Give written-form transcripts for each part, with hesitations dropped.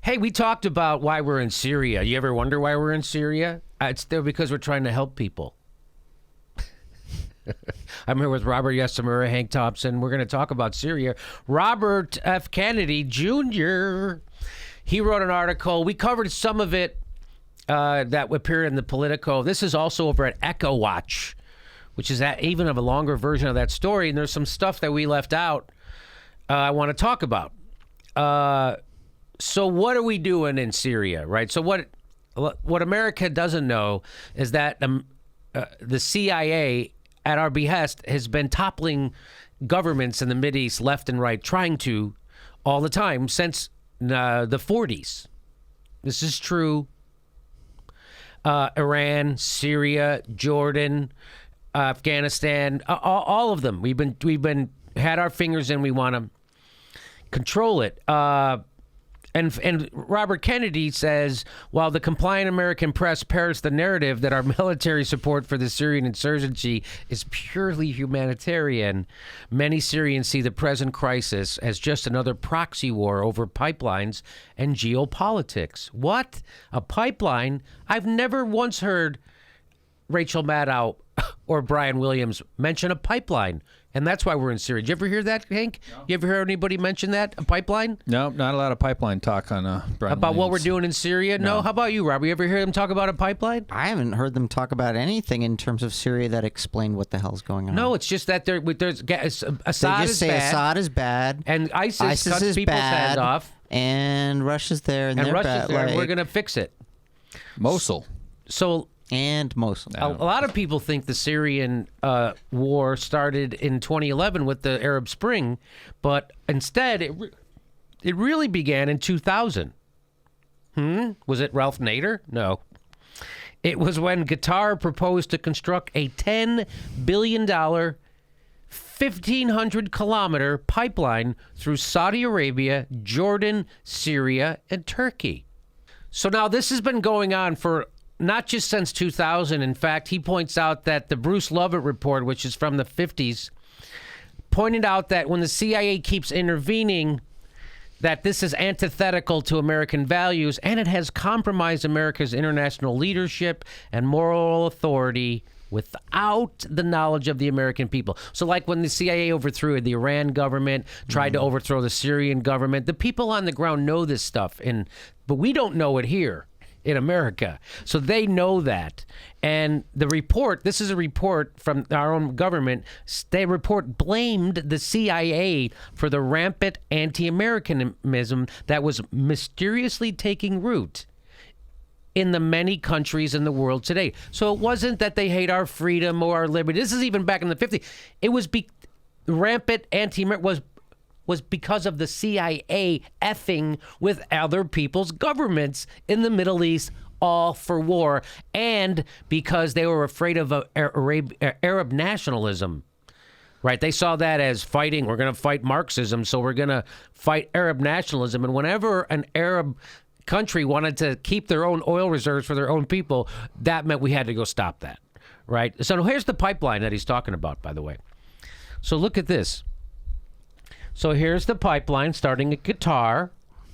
Hey, we talked about why we're in Syria. You ever wonder why we're in Syria? It's there because we're trying to help people. I'm here with Robert Yesamura, Hank Thompson. We're going to talk about Syria. Robert F. Kennedy Jr., he wrote an article. We covered some of it that appeared in the Politico. This is also over at Echo Watch, which is even of a longer version of that story. And there's some stuff that we left out I want to talk about. So what are we doing in Syria, right? So what America doesn't know is that the CIA, at our behest, has been toppling governments in the Mideast left and right, trying to all the time since the 40s. This is true. Iran, Syria, Jordan, Afghanistan, all of them. We've been had our fingers in. We want to control it. And Robert Kennedy says, while the compliant American press parrots the narrative that our military support for the Syrian insurgency is purely humanitarian, many Syrians see the present crisis as just another proxy war over pipelines and geopolitics. What? A pipeline? I've never once heard Rachel Maddow or Brian Williams mention a pipeline. And that's why we're in Syria. Did you ever hear that, Hank? No. You ever hear anybody mention that, a pipeline? No, not a lot of pipeline talk on Brian About Williams. what we're doing in Syria? No. How about you, Rob? You ever hear them talk about a pipeline? I haven't heard them talk about anything in terms of Syria that explain what the hell's going on. No, it's just that there's Assad they just say bad, Assad is bad. And ISIS cuts is people's bad, heads off. And Russia's there, and they're Russia's bad. there, and like, we're going to fix it. Mosul. So... And Mosul. A lot of people think the Syrian war started in 2011 with the Arab Spring, but instead it really began in 2000. Was it Ralph Nader? No. It was when Qatar proposed to construct a $10 billion, 1,500-kilometer pipeline through Saudi Arabia, Jordan, Syria, and Turkey. So now this has been going on for not just since 2000. In fact, he points out that the Bruce Lovett report, which is from the 50s, pointed out that when the CIA keeps intervening, that this is antithetical to American values, and it has compromised America's international leadership and moral authority without the knowledge of the American people. So like when the CIA overthrew the Iran government, tried to overthrow the Syrian government, the people on the ground know this stuff, but we don't know it here in America. So they know that. And the report, this is a report from our own government, they blamed the CIA for the rampant anti-Americanism that was mysteriously taking root in the many countries in the world today. So it wasn't that they hate our freedom or our liberty. This is even back in the 50s. It was rampant anti-Americanism was because of the CIA effing with other people's governments in the Middle East, all for war, and because they were afraid of Arab nationalism, right? They saw that as fighting. We're going to fight Marxism, so we're going to fight Arab nationalism. And whenever an Arab country wanted to keep their own oil reserves for their own people, that meant we had to go stop that, right? So here's the pipeline that he's talking about, by the way. So look at this. So here's the pipeline starting at Qatar.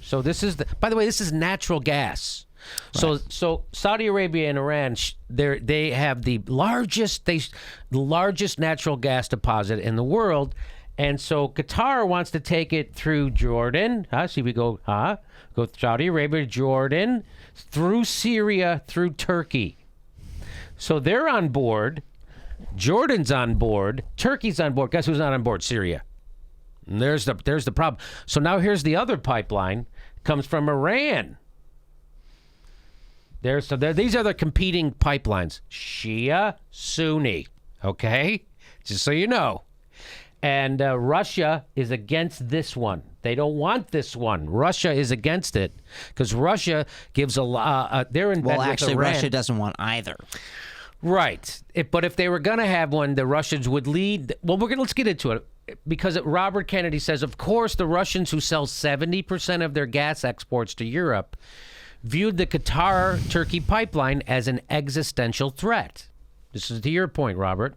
So this is by the way, this is natural gas. Right. So Saudi Arabia and Iran, they have the largest natural gas deposit in the world, and so Qatar wants to take it through Jordan. See, we go Saudi Arabia, Jordan, through Syria, through Turkey. So they're on board. Jordan's on board. Turkey's on board. Guess who's not on board? Syria. And there's the problem. So now here's the other pipeline. Comes from Iran. These are the competing pipelines. Shia, Sunni. Okay? Just so you know. And Russia is against this one. They don't want this one. Russia is against it because Russia gives a lot. They're in bed with Iran. Russia doesn't want either. Right. But if they were going to have one, the Russians would lead. Well, let's get into it. Because Robert Kennedy says, of course, the Russians who sell 70% of their gas exports to Europe viewed the Qatar-Turkey pipeline as an existential threat. This is to your point, Robert.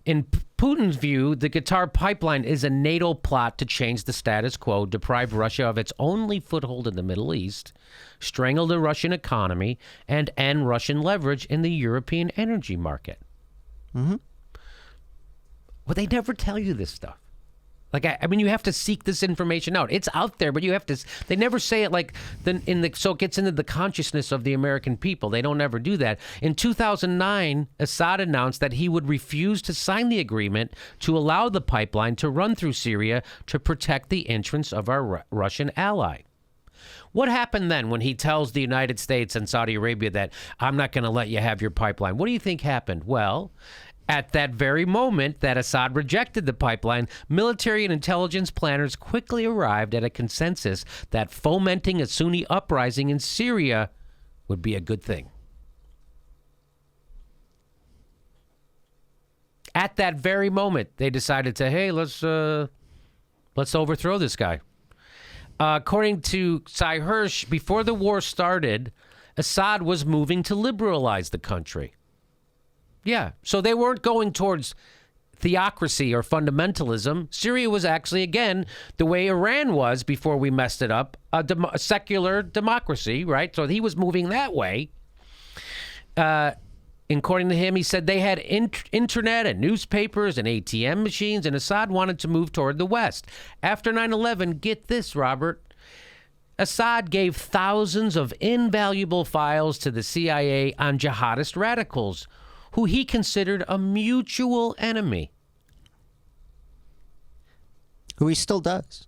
In Putin's view, the Qatar pipeline is a NATO plot to change the status quo, deprive Russia of its only foothold in the Middle East, strangle the Russian economy, and end Russian leverage in the European energy market. Mm-hmm. Well, they never tell you this stuff. Like, I mean, you have to seek this information out. It's out there, but you have to. They never say it like so it gets into the consciousness of the American people. They don't ever do that. In 2009, Assad announced that he would refuse to sign the agreement to allow the pipeline to run through Syria to protect the interests of our Russian ally. What happened then when he tells the United States and Saudi Arabia that I'm not going to let you have your pipeline? What do you think happened? Well, at that very moment that Assad rejected the pipeline, military and intelligence planners quickly arrived at a consensus that fomenting a Sunni uprising in Syria would be a good thing. At that very moment, they decided to, hey, let's overthrow this guy. According to Sy Hersh, before the war started, Assad was moving to liberalize the country. Yeah, so they weren't going towards theocracy or fundamentalism. Syria was actually, again, the way Iran was before we messed it up, a secular democracy, right? So he was moving that way. According to him, he said they had internet and newspapers and ATM machines, and Assad wanted to move toward the West. After 9/11, get this, Robert, Assad gave thousands of invaluable files to the CIA on jihadist radicals, who he considered a mutual enemy. Who he still does.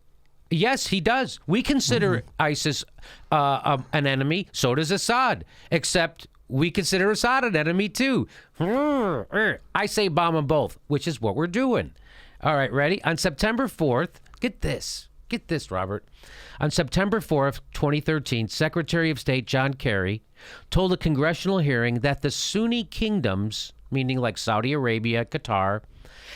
Yes, he does. We consider ISIS an enemy. So does Assad. Except we consider Assad an enemy, too. I say bomb them both, which is what we're doing. All right, ready? On September 4th, get this. Get this, Robert. On September 4th, 2013, Secretary of State John Kerry told a congressional hearing that the Sunni kingdoms, meaning like Saudi Arabia, Qatar,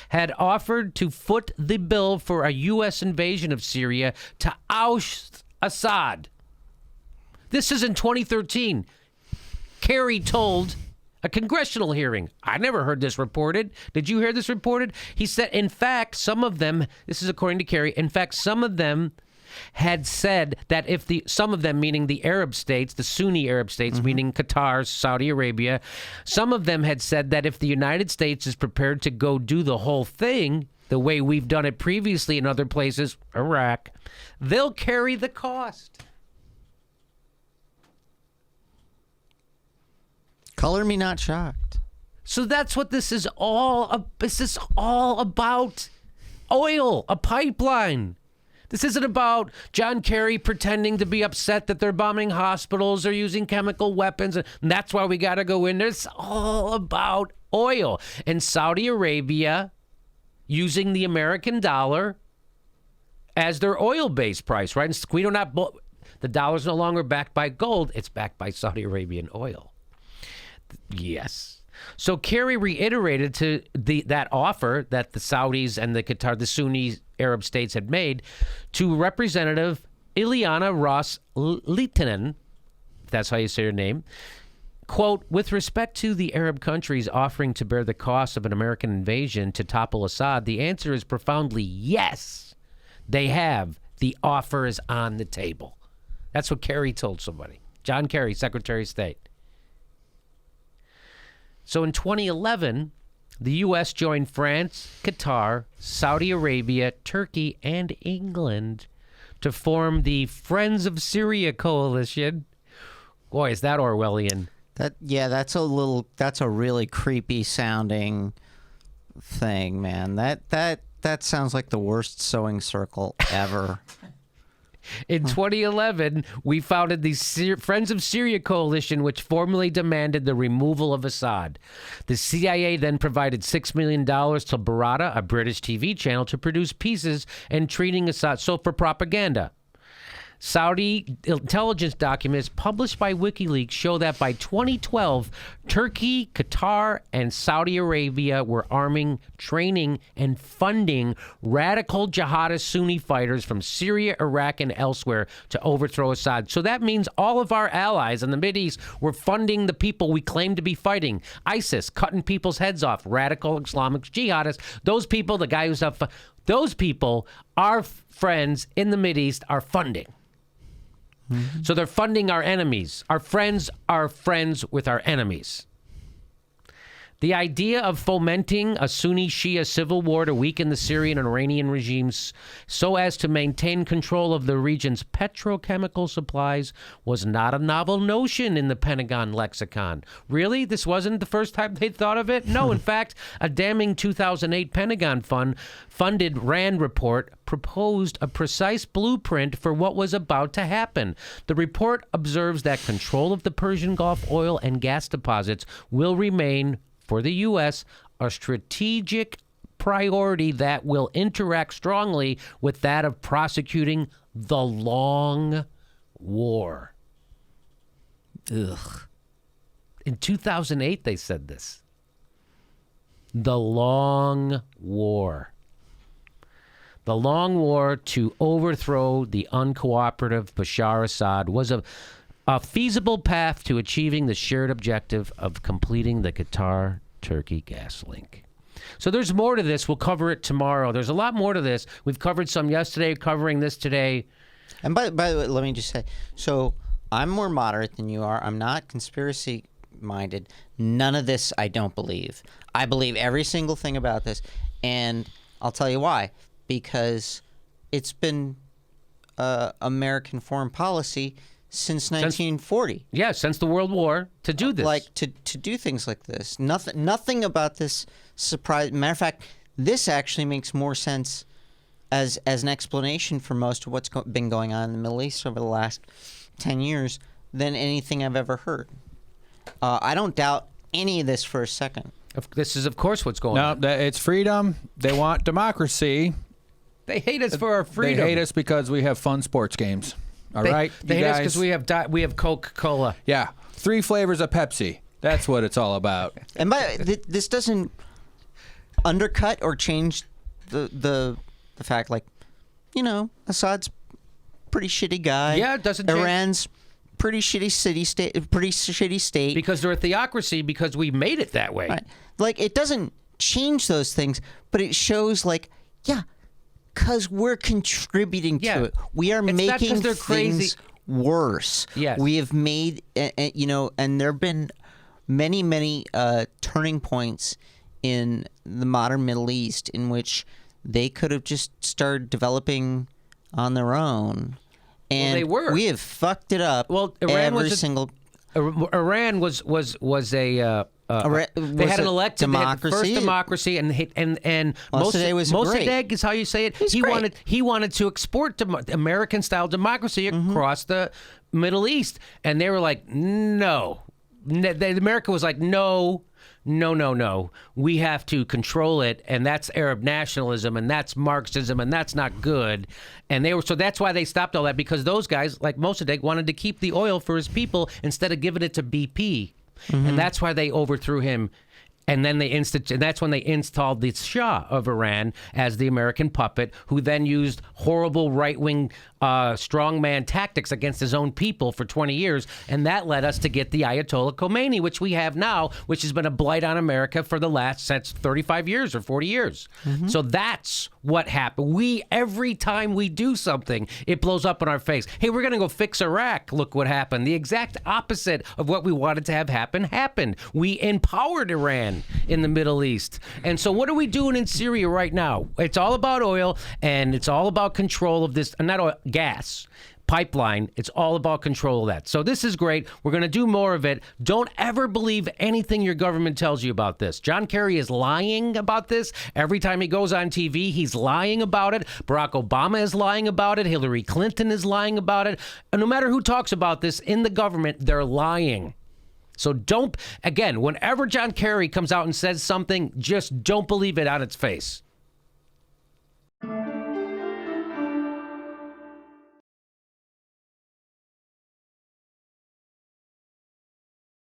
had offered to foot the bill for a U.S. invasion of Syria to oust Assad. This is in 2013. Kerry told a congressional hearing. I never heard this reported. Did you hear this reported? He said, in fact, some of them, this is according to Kerry, in fact, some of them had said that if some of them, meaning the Arab states, the Sunni Arab states, meaning Qatar, Saudi Arabia, some of them had said that if the United States is prepared to go do the whole thing, the way we've done it previously in other places, Iraq, they'll carry the cost. Color me not shocked. So that's what this is all. This is all about oil, a pipeline. This isn't about John Kerry pretending to be upset that they're bombing hospitals or using chemical weapons, and that's why we got to go in there. It's all about oil. And Saudi Arabia using the American dollar as their oil-based price, right? And we don't have the dollar's no longer backed by gold. It's backed by Saudi Arabian oil. Yes. So Kerry reiterated to that offer that the Saudis and the Qatar, the Sunni Arab states had made to Representative Ileana Ros-Lehtinen, if that's how you say her name, quote, with respect to the Arab countries offering to bear the cost of an American invasion to topple Assad, the answer is profoundly yes, they have. The offer is on the table. That's what Kerry told somebody. John Kerry, Secretary of State. So in 2011, the U.S. joined France, Qatar, Saudi Arabia, Turkey, and England to form the Friends of Syria coalition. Boy, is that Orwellian. That's a really creepy sounding thing, man. That sounds like the worst sewing circle ever. In 2011, we founded the Friends of Syria coalition, which formally demanded the removal of Assad. The CIA then provided $6 million to Barata, a British TV channel, to produce pieces and treating Assad for propaganda. Saudi intelligence documents published by WikiLeaks show that by 2012, Turkey, Qatar, and Saudi Arabia were arming, training, and funding radical jihadist Sunni fighters from Syria, Iraq, and elsewhere to overthrow Assad. So that means all of our allies in the Mideast were funding the people we claim to be fighting. ISIS, cutting people's heads off, radical Islamic jihadists. Those people, the guy who's up, those people, our friends in the Mideast are funding. So they're funding our enemies. Our friends are friends with our enemies. The idea of fomenting a Sunni-Shia civil war to weaken the Syrian and Iranian regimes so as to maintain control of the region's petrochemical supplies was not a novel notion in the Pentagon lexicon. Really? This wasn't the first time they thought of it? No, in fact, a damning 2008 Pentagon funded RAND report proposed a precise blueprint for what was about to happen. The report observes that control of the Persian Gulf oil and gas deposits will remain for the U.S., a strategic priority that will interact strongly with that of prosecuting the long war. Ugh. In 2008, they said this. The long war. The long war to overthrow the uncooperative Bashar Assad was a feasible path to achieving the shared objective of completing the Qatar-Turkey gas link. So there's more to this. We'll cover it tomorrow. There's a lot more to this. We've covered some yesterday, covering this today. And by the way, let me just say, so I'm more moderate than you are. I'm not conspiracy-minded. None of this I don't believe. I believe every single thing about this, and I'll tell you why. Because it's been American foreign policy since 1940. Yeah, since the World War to do this. Like to do things like this. Nothing about this surprise. Matter of fact, this actually makes more sense as an explanation for most of what's been going on in the Middle East over the last 10 years than anything I've ever heard. I don't doubt any of this for a second. This is, of course, what's going on. No, it's freedom. They want democracy. They hate us for our freedom. They hate us because we have fun sports games. All right, They hate us because we have Coca-Cola. Yeah, 3 flavors of Pepsi. That's what it's all about. And this doesn't undercut or change the fact, like, you know, Assad's pretty shitty guy. Yeah, it doesn't change. Iran's pretty shitty state. Because they're a theocracy, because we made it that way. Right. Like, it doesn't change those things, but it shows, like, yeah, because we're contributing to it. We are making things worse. Yes. We have made, you know, and there have been many, many turning points in the modern Middle East in which they could have just started developing on their own. And they were. We have fucked it up. Well, Iran was a they had an elected democracy. They had the first democracy, and Mossadegh is how you say it. He wanted to export American style democracy across the Middle East, and they were like, no. America was like, no. We have to control it, and that's Arab nationalism, and that's Marxism, and that's not good. And so that's why they stopped all that, because those guys, like Mossadegh, wanted to keep the oil for his people instead of giving it to BP. And that's why they overthrew him. And then that's when they installed the Shah of Iran as the American puppet, who then used horrible right-wing strongman tactics against his own people for 20 years. And that led us to get the Ayatollah Khomeini, which we have now, which has been a blight on America for the last 35 years or 40 years. So that's what happened. Every time we do something, it blows up in our face. Hey, we're going to go fix Iraq. Look what happened. The exact opposite of what we wanted to have happen happened. We empowered Iran in the Middle East. And so what are we doing in Syria right now? It's all about oil, and it's all about control of this, not oil, gas pipeline. It's all about control of that. So this is great. We're going to do more of it. Don't ever believe anything your government tells you about this. John Kerry is lying about this. Every time he goes on TV, he's lying about it. Barack Obama is lying about it. Hillary Clinton is lying about it. And no matter who talks about this in the government, they're lying. So whenever John Kerry comes out and says something, just don't believe it on its face.